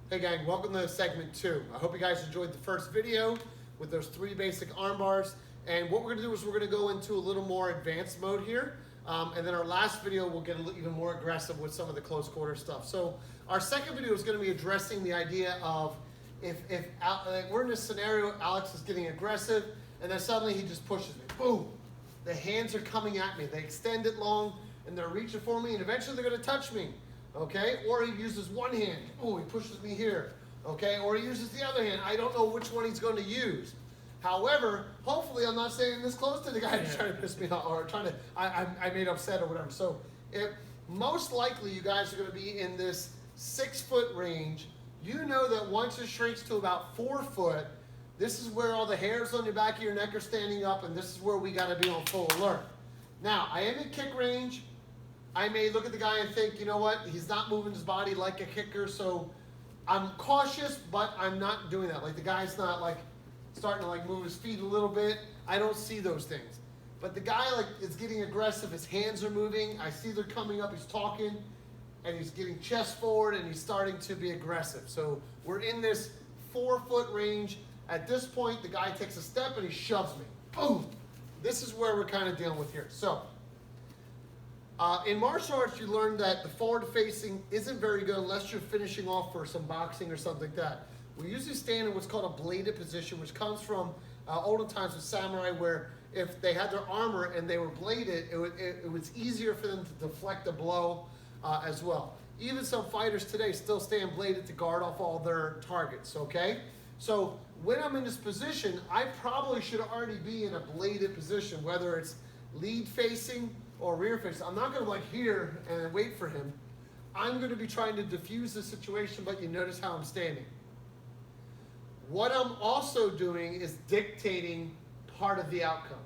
Hey gang, welcome to segment 2. I hope you guys enjoyed the first video with those 3 basic arm bars. And what we're gonna do is we're gonna go into a little more advanced mode here. And then our last video, we'll get even more aggressive with some of the close quarter stuff. So our second video is gonna be addressing the idea of if we're in this scenario, Alex is getting aggressive, and then suddenly he just pushes me. Boom! The hands are coming at me. They extend it long, and they're reaching for me, and eventually they're gonna touch me. Okay, or he uses one hand. Oh, he pushes me here. Okay, or he uses the other hand. I don't know which one he's going to use. However, hopefully I'm not standing this close to the guy who's trying to piss me off or I made upset or whatever. So most likely you guys are going to be in this 6 foot range. You know that once it shrinks to about 4 foot, this is where all the hairs on the back of your neck are standing up, and this is where we got to be on full alert. Now, I am in kick range. I may look at the guy and think, you know what, he's not moving his body like a kicker, so I'm cautious, but I'm not doing that. Like the guy's not like starting to like move his feet a little bit. I don't see those things. But the guy like is getting aggressive, his hands are moving, I see they're coming up, he's talking, and he's getting chest forward, and he's starting to be aggressive. So we're in this 4 foot range. At this point, the guy takes a step and he shoves me. Boom! This is where we're kind of dealing with here. So, in martial arts, you learn that the forward facing isn't very good unless you're finishing off for some boxing or something like that. We usually stand in what's called a bladed position, which comes from olden times with samurai, where if they had their armor and they were bladed, it was easier for them to deflect a blow as well. Even some fighters today still stand bladed to guard off all their targets, okay? So when I'm in this position, I probably should already be in a bladed position, whether it's lead facing or rear facing. I'm not going to like here and wait for him. I'm going to be trying to diffuse the situation, but you notice how I'm standing. What I'm also doing is dictating part of the outcome.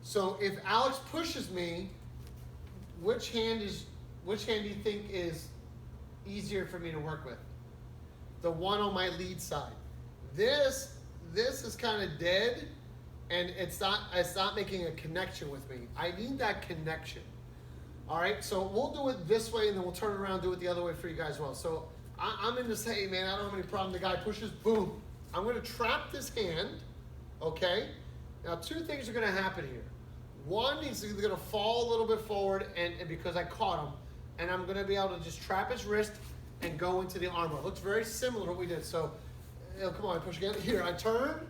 So if Alex pushes me, which hand do you think is easier for me to work with? The one on my lead side. This is kind of dead, and it's not making a connection with me. I need that connection. All right, so we'll do it this way, and then we'll turn around and do it the other way for you guys as well. So I'm in this, hey man, I don't have any problem. The guy pushes, boom. I'm gonna trap this hand, okay? Now 2 things are gonna happen here. One, he's either gonna fall a little bit forward, and because I caught him, and I'm gonna be able to just trap his wrist and go into the armbar. It looks very similar to what we did. So, come on, push again. Here, I turn,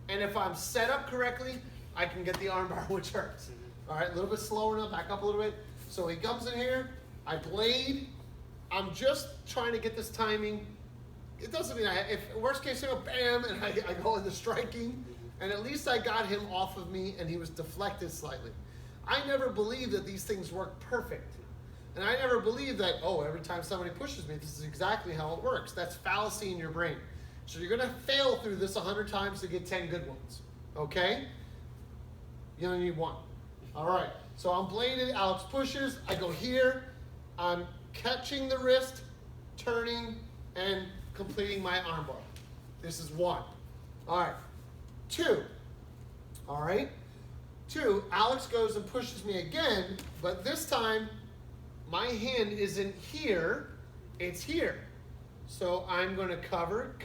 and if I'm set up correctly, I can get the armbar, which hurts. All right, a little bit slower now, back up a little bit. So he comes in here, I blade. I'm just trying to get this timing. It doesn't mean if worst case scenario, bam, and I go into striking, and at least I got him off of me, and he was deflected slightly. I never believed that these things work perfect. And I never believed that, oh, every time somebody pushes me, this is exactly how it works. That's fallacy in your brain. So you're going to fail through this 100 times to get 10 good ones, okay? You only need 1. All right, so I'm bladed, Alex pushes, I go here, I'm catching the wrist, turning, and completing my armbar. This is 1. All right, 2. All right, 2, Alex goes and pushes me again, but this time, my hand isn't here, it's here. So I'm gonna cover.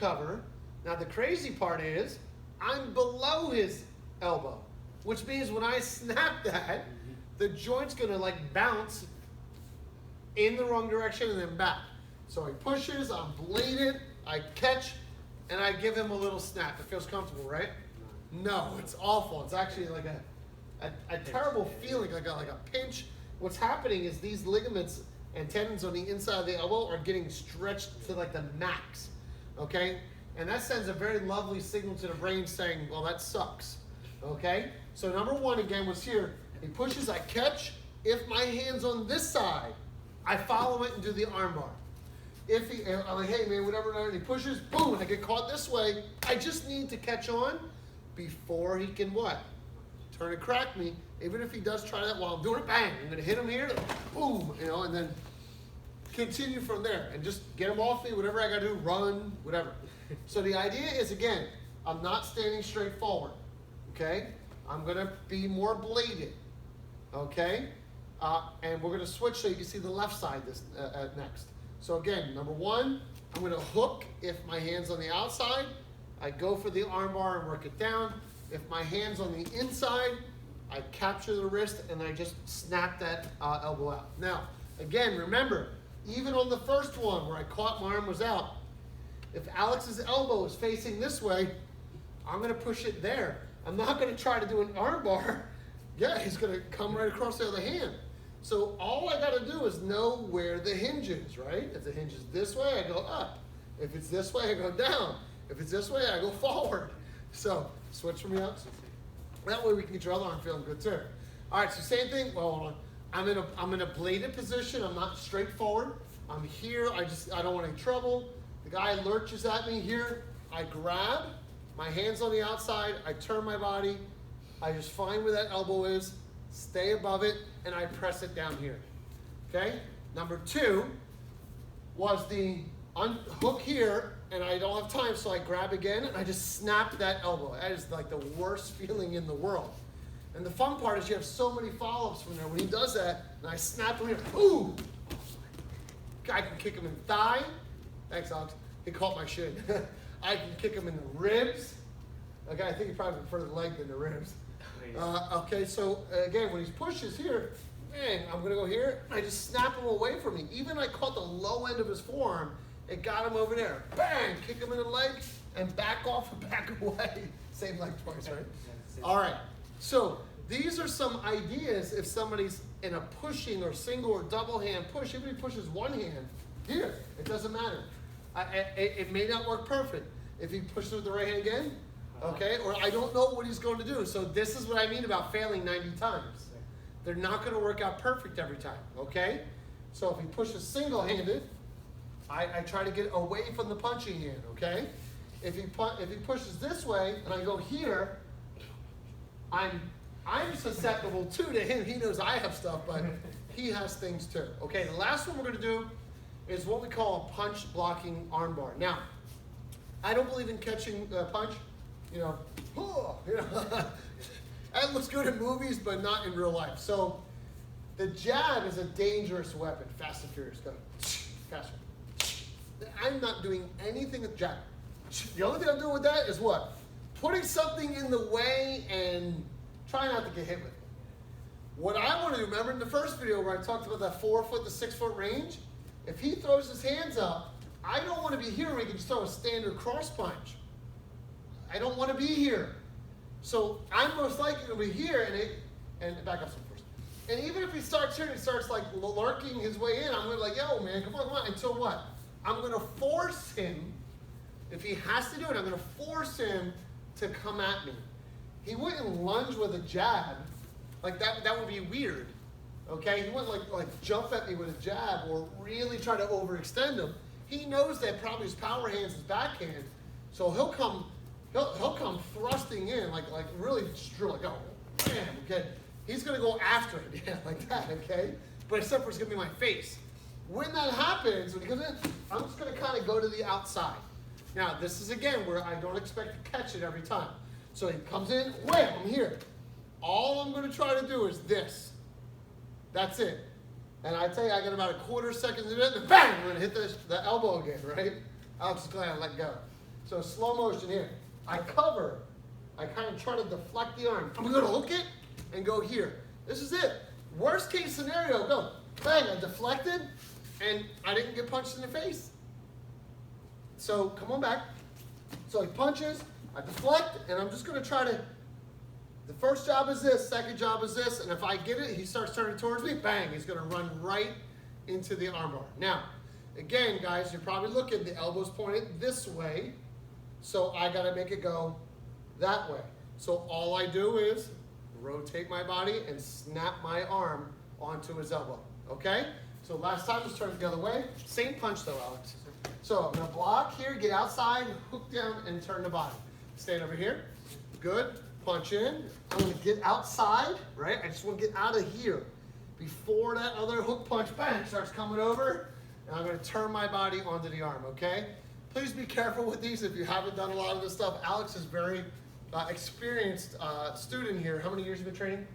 Now the crazy part is, I'm below his elbow, which means when I snap that, the joint's gonna like bounce in the wrong direction and then back. So he pushes, I'm bladed, I catch, and I give him a little snap. It feels comfortable, right? No, it's awful. It's actually like a terrible feeling, like a pinch. What's happening is these ligaments and tendons on the inside of the elbow are getting stretched to like the max, okay? And that sends a very lovely signal to the brain saying, well, that sucks, okay? So number 1 again was here. He pushes, I catch. If my hand's on this side, I follow it and do the armbar. I'm like, hey man, whatever, and he pushes, boom, I get caught this way. I just need to catch on before he can what? Turn and crack me. Even if he does try that while I'm doing it, bang, I'm gonna hit him here, boom, and then continue from there and just get him off me, whatever I gotta do, run, whatever. So the idea is, again, I'm not standing straight forward, okay? I'm gonna be more bladed, okay? And we're gonna switch so you can see the left side next. So again, number one, I'm gonna hook if my hand's on the outside. I go for the arm bar and work it down. If my hand's on the inside, I capture the wrist and I just snap that elbow out. Now, again, remember, even on the first one where I caught my arm was out, if Alex's elbow is facing this way, I'm gonna push it there. I'm not gonna try to do an arm bar. Yeah, he's gonna come right across the other hand. So all I gotta do is know where the hinge is, right? If the hinge is this way, I go up. If it's this way, I go down. If it's this way, I go forward. So switch from the outside. That way we can get your other arm feeling good too. All right, so same thing. Well, hold on. I'm in a bladed position. I'm not straight forward. I'm here. I don't want any trouble. The guy lurches at me here. I grab. My hand's on the outside. I turn my body. I just find where that elbow is, stay above it, and I press it down here. Okay? Number two was the hook here, and I don't have time, so I grab again, and I just snap that elbow. That is like the worst feeling in the world. And the fun part is you have so many follow-ups from there. When he does that, and I snap him here, ooh! I can kick him in the thigh. Thanks, Alex. He caught my shin. I can kick him in the ribs. Okay, I think he probably prefer the leg than the ribs. Okay, so again, when he pushes here, bang, I'm gonna go here. I just snap him away from me. Even I caught the low end of his forearm, it got him over there. Bang, kick him in the leg, and back off and back away. Same leg twice, right? All right, so these are some ideas if somebody's in a pushing or single or double hand push. If he pushes one hand, here, it doesn't matter. It may not work perfect. If he pushes with the right hand again, okay, or I don't know what he's going to do. So this is what I mean about failing 90 times. They're not going to work out perfect every time, okay? So if he pushes single-handed, I try to get away from the punching hand, okay? If he pushes this way and I go here, I'm susceptible too to him. He knows I have stuff, but he has things too. Okay, the last one we're going to do is what we call a punch blocking armbar. Now, I don't believe in catching a punch. You know, that looks good in movies, but not in real life. So the jab is a dangerous weapon. Fast and Furious, go. Faster. I'm not doing anything with jab. The only thing I'm doing with that is what? Putting something in the way and trying not to get hit with it. What I want to do, remember in the first video where I talked about that 4 foot to 6 foot range? If he throws his hands up, I don't want to be here where he can just throw a standard cross punch. I don't want to be here. So I'm most likely to be here and back up some first. And even if he starts here and he starts like lurking his way in, I'm going to be like, yo man, come on. Until what? I'm going to force him, if he has to do it, I'm going to force him to come at me. He wouldn't lunge with a jab. Like that would be weird. Okay? He wouldn't like jump at me with a jab or really try to overextend him. He knows that probably his power hand's his backhand. So he'll come thrusting in, like really drill, like, oh, bam, okay? He's gonna go after it, yeah, like that, okay? But except for it's gonna be my face. When that happens, when he comes in, I'm just gonna kind of go to the outside. Now, this is again where I don't expect to catch it every time. So he comes in, wham, I'm here. All I'm gonna try to do is this. That's it. And I tell you, I got about a quarter second to do it, and bang, I'm gonna hit the elbow again, right? Alex is glad I let go. So slow motion here. I cover. I kind of try to deflect the arm. I'm gonna hook it and go here. This is it. Worst case scenario, go. Bang, I deflected and I didn't get punched in the face. So come on back. So he punches, I deflect, and I'm just gonna try to, the first job is this, second job is this, and if I get it, he starts turning towards me, bang, he's gonna run right into the armbar. Now, again, guys, you're probably looking, the elbow's pointed this way, so I gotta make it go that way. So all I do is rotate my body and snap my arm onto his elbow, okay? So last time was turned the other way. Same punch though, Alex. So I'm gonna block here, get outside, hook down, and turn the body. Stand over here, good, punch in. I'm gonna get outside, right? I just wanna get out of here before that other hook punch, bang, starts coming over, and I'm gonna turn my body onto the arm, okay? Please be careful with these if you haven't done a lot of this stuff. Alex is very experienced student here. How many years have you been training?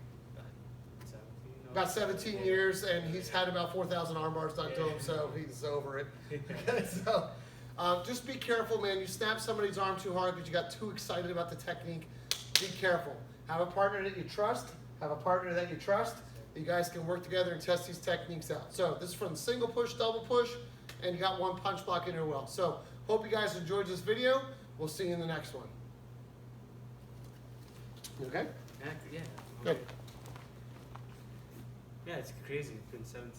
17 about 17 years, and he's had about 4,000 arm bars done to him, so he's over it. Okay, so just be careful, man. You snap somebody's arm too hard because you got too excited about the technique. Be careful. Have a partner that you trust. Have a partner that you trust. You guys can work together and test these techniques out. So this is from single push, double push, and you got one punch block in your well. So hope you guys enjoyed this video. We'll see you in the next one. You okay? Yeah. Good. Yeah, it's crazy. It's been 17